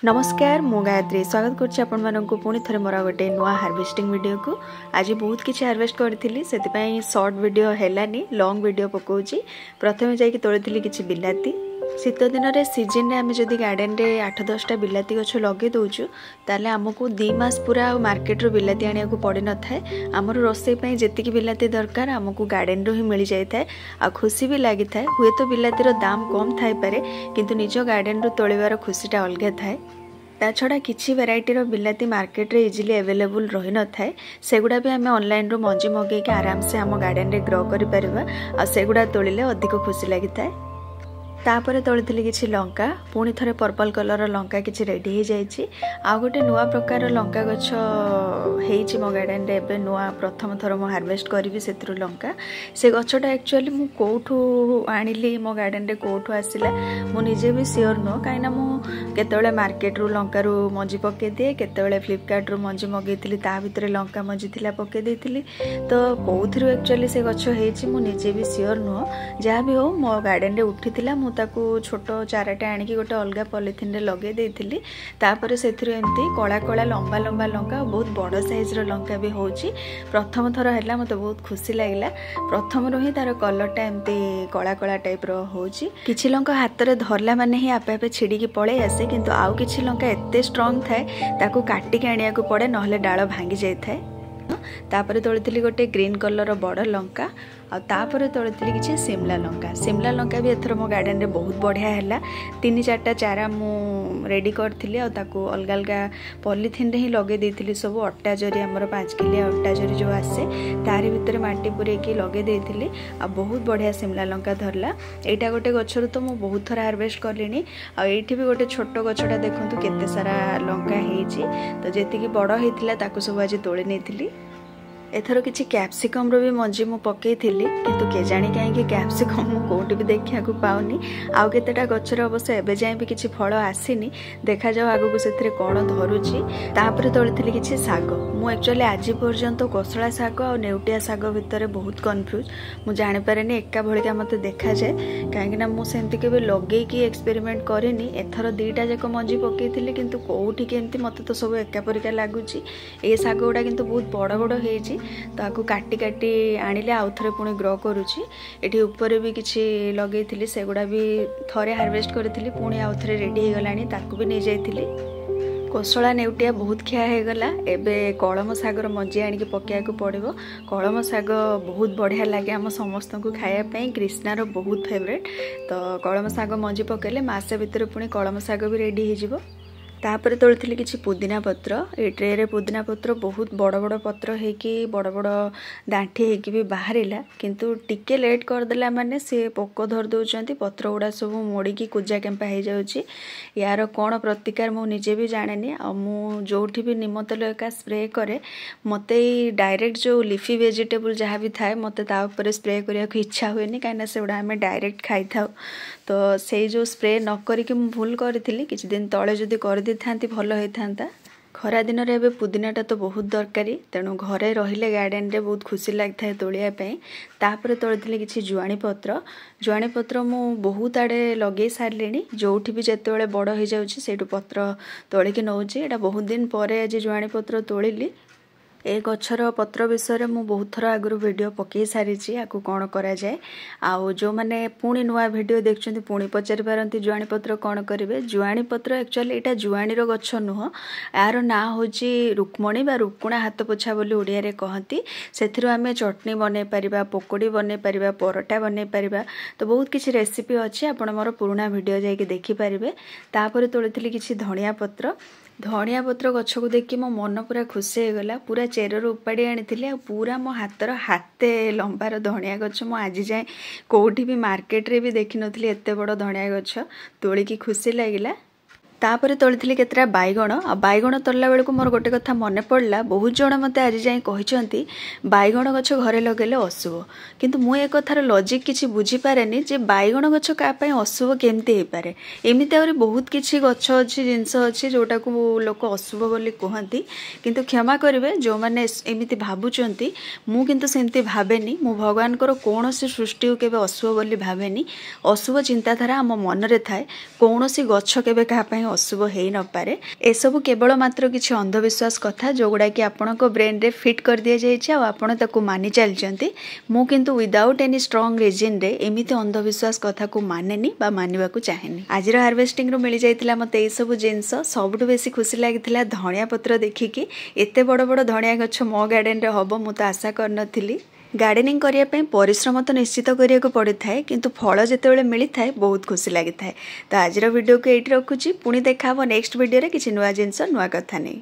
नमस्कार मु गायत्री स्वागत करछि आपण माननकु पुणी थरे मोरा गोटे नुआ हार्वेस्टिंग वीडियो को। आज बहुत किछि हार्वेस्ट करथिली सेति शॉर्ट वीडियो हेलानी लॉन्ग वीडियो पकोछि। प्रथमे जाई कि तोळिथिली किछि बिलाती। शीत दिन रे सीजन रे आमे जदी गार्डन रे 8-10टा बिलाती गछ लगे दोछु ताले हमकु 2 मास पूरा मार्केट रो बिलाती आनिया को पड़े न थाए। हमर रोसई पई जेतिकी बिलाती दरकार हमकु गार्डन रो ही मिल जाय थाए आ खुशी भी लागि थाए। हुए तो बिलाती रो दाम कम थाई पारे किंतु निजो गार्डन रो तोळिवार खुशीटा अलगा थाए। ता छड़ा किछि वैरायटी रो बिलाती मार्केट रे इजीली अवेलेबल रही न थाए। सेगुडा भी आमे ऑनलाइन रो मंजी मगे के आराम से हम गार्डन रे ग्रो करि परिबा आ सेगुडा तोळिले अधिक खुशी लागि थाए। तापरे तोळिथिली किछि लंका पुणी थरे पर्पल कलर लंका किछि रेडी हो जाइछि। आ गोटे नुआ प्रकार लंका गछ हेइछि मो गार्डन रे एबे नुआ प्रथम थर मो हार्वेस्ट करबी सेत्रु लंका। से गछटा एक्चुअली मु कोठु आनिली मो गार्डन रे कोठु आसिला मु निजे भी श्योर नो काइना मु केतेबेले मार्केट रू लंका रू मंजी पके दिए केतेबेले फ्लिपकार्ट रू मंजी मगेइथिली ता भितरे लंका मंजी थिला पके देइथिली। तो कोउथरु एक्चुअली से गछ हेइछि मु निजे भी श्योर नो। जहा भी हो मो गार्डन रे उठिथिला मु ताकू छोटो चाराटा आनिकी गोटे अलगा पॉलिथिन रे लगे देइथिली। तापरे सेथिरु एमती कळा कळा लंबा लंबा लंका बहुत बड़ साइज रो लंका भी होउछि। प्रथम थर हैला मते बहुत खुशी लागिला। प्रथम रो ही तार कलरटा एमती कळा कळा टाइप रो होउछि। किछि लंका हाथ रे धरला माने ही आपे आपे छिडी की पळे आसे किंतु आउ किछि लंका एते स्ट्रांग थाए ताकू काटी के आनिया को पड़े नहले डाळ भांगी जाय थाए। तापरे तोळिथिली गोटे ग्रीन कलर बड़ लंका आ तापरे तोळिथिली किछि सिमला लंका भी एथर मो गार्डन रे बहुत बढ़िया हैला। 3-4टा चारा मु रेडी करथिली आ ताकू अलगा अलगा पॉलिथिन रे ही लगे देइथिली। सब अट्टा जरी हमर 5 किलो अट्टा जरी जो आसे तारी भितरे माटी पुरे की लगे देइथिली आ बहुत बढ़िया सिमला लंका धरला। एटा गोटे गछरु तो मु बहुत थरा हार्वेस्ट करलिनी आ एठी भी गोटे छोटो गछटा देखंतु केते सारा लंका हेइछि। तो जेति की बड़ हेइथिला ताकू सब आज तोळे नेथिली। एथर किछि कैप्सिकम रो भी मंजी मु पके थिली किंतु के जानी काहे कि कैप्सिकम मु कोठी भी देखिया को पाउनी। आउ केतेटा गछर अवश्य एबे जाय भी किछि फळ आसीनी देखा जाऊ आगु को सेथरे कोन धरुछि। तापरे तोळिथिली किछि साग मु एक्चुअली आज पर्यंत कोसळा साग आ नेउटिया साग भितरे बहुत कंफ्यूज मु जानि पारेनी एका भळिका मते देखा जाय काहे कि ना मु सेंति केबे लगे की एक्सपेरिमेंट करेनी। एथर दुईटा जक मंजी पके थिली किंतु कोठी केमती मते तो सब एका परिका लागुछि। ए साग उडा किंतु बहुत बड़ बड़ हेइछि ताकू काटी काटी आनिले आउ थरे पुणी ग्रो करूछि। एठी ऊपर भी किछि लगेइथिली सेगुडा भी थरे हार्वेस्ट करथिली पुणी आउ थरे रेडी हे गलानी ताकू भी नै जाइथिली। कोसळा नेउटिया बहुत खिया हे गला। एबे कळम सागर मंजी आनिके पकेया को पड़िबो। कळम साग बहुत बढ़िया लागे हम समस्त को खाया पई कृष्णार बहुत फेवरेट। तो कळम साग मंजी पकेले मासे भितर पुणी कळम साग भी रेडी हे जिवो। तापरे तोळिथिली किछि पुदीना पत्र ए ट्रे रे पुदीना पत्र बहुत बड़ बड़ पत्र हे कि बड़ बड़ दांठी हे कि भी बाहरिला किंतु टिके लेट कर देला माने से पोको धर दोचंती पत्र उडा सब मोड़ी की कुजा केंपा हे जाउची। यार कोन प्रतिकार मु निजे भी जानेनी आ मु जोठी भी निमतल एका स्प्रे करे मते डायरेक्ट जो लीफी वेजिटेबल जहा भी थाए मते ता ऊपर स्प्रे करिया को इच्छा होएनी काइना से उडा हमें डायरेक्ट खाइ थाउ। तो से जो स्प्रे न करी कि मु भूल करथिली किछि दिन तळे जदी कर थांती भल होता। खरा दिन रे पुदीनाटा तो बहुत दरकारी तेणु घरे रहिले गार्डन रे बहुत खुशी लगता है तोलिया पे। तापरे तोळिथिली किछि जुआणी पत्र मु बहुत आड़े लगे सारलेनी जोठी भी जेतेबेले बड़ हो जाउछि सेटु पत्र तोळिकी नउछि। एटा बहुत दिन परे आज जुआणी पत्र तोळिली। ए गछर पत्र विषय मु बहुत थर आगु वीडियो पकई सारी आकु कौन करा जाए। आउ जो माने पुणी नुआ वीडियो देखछन्ती पुणी पचारि पारंती जुआणी पत्र कौन करिवे। जुआणी पत्र एक्चुअली एटा जुआणी रो गछ नुह यार ना होची रुक्मणी बा रुकुणा हाथ पोछा बोली ओडिया रे कहंती। सेथिरु आमे चटनी बनै परिबा पकोड़ी बनै परिबा परोटा बनै परिबा। तो बहुत किछि रेसिपी अछि आपण मोर पुराना वीडियो जाई के देखि परिबे। तापरे तोळिथिली किछि धनिया पत्र गछ को देखि मो मन पूरा खुशी हो गला। पूरा चेरर उपाड़ी आनी आ पूरा मो हाथर हाथे लंबार धनिया गछ मो आज जाए कोठी भी मार्केट रे भी देखि नथली एते बड़ धनिया गछ तोळिकी खुशी लागिला। तापरे तोळिथिली केतरा बाइगण आ बाइगण तोड़ला बेल को मोर गोटे कथा मने पड़ला। बहुत जण मते आज जाए कहिसंती बाइगण गछ घरे लगेले अशुभ किंतु मु ए कथार लॉजिक किछि बुझी पारेनी जे बाइगण गछ का पय अशुभ केमती हे पारे। एमिति आउरी बहुत किछि गछ अछि जिंस अछि जोटा को लोक अशुभ बोली कहंती किंतु क्षमा करिवे जो माने एमिति भाबुचंती मु किंतु सेमती भाबेनी। मु भगवान को कोनोसी सृष्टि केबे अशुभ बोली भाबेनी। अशुभ चिंताधारा हम मन रे थाए कोनोसी गछ केबे का पय अशुभ हो न पारे एसबू केवल मात्र किसी अंधविश्वास कथा जो गुड़ा कि आपणक ब्रेन रे फिट कर दि जाइए आपण ताकू मानि चलती मु किंतु विदाउट एनी स्ट्रॉन्ग रीजन रे एमिति अंधविश्वास कथा को मानेनी बा मानिबा को चाहेनी। आज हार्वेस्टिंग रो मिल जाइतिला मते ए सब जिंस सबुठु बेसी खुशी लागितिला धनिया पत्र देखिकी एते बड़ बड़ धनिया गछ मो गार्डन रे हबो मु तो आशा कर नथिली। गार्डनिंग करिया पे परिश्रम तो निश्चित करिया को पड़ी थाए किंतु फल जेतेबेले मिली थाए बहुत खुशी लगी थाए। तो आज वीडियो को एठी रखुची पुणी देखा नेक्स्ट वीडियो रे किछि नुवा जिंस नुवा कथा नहीं।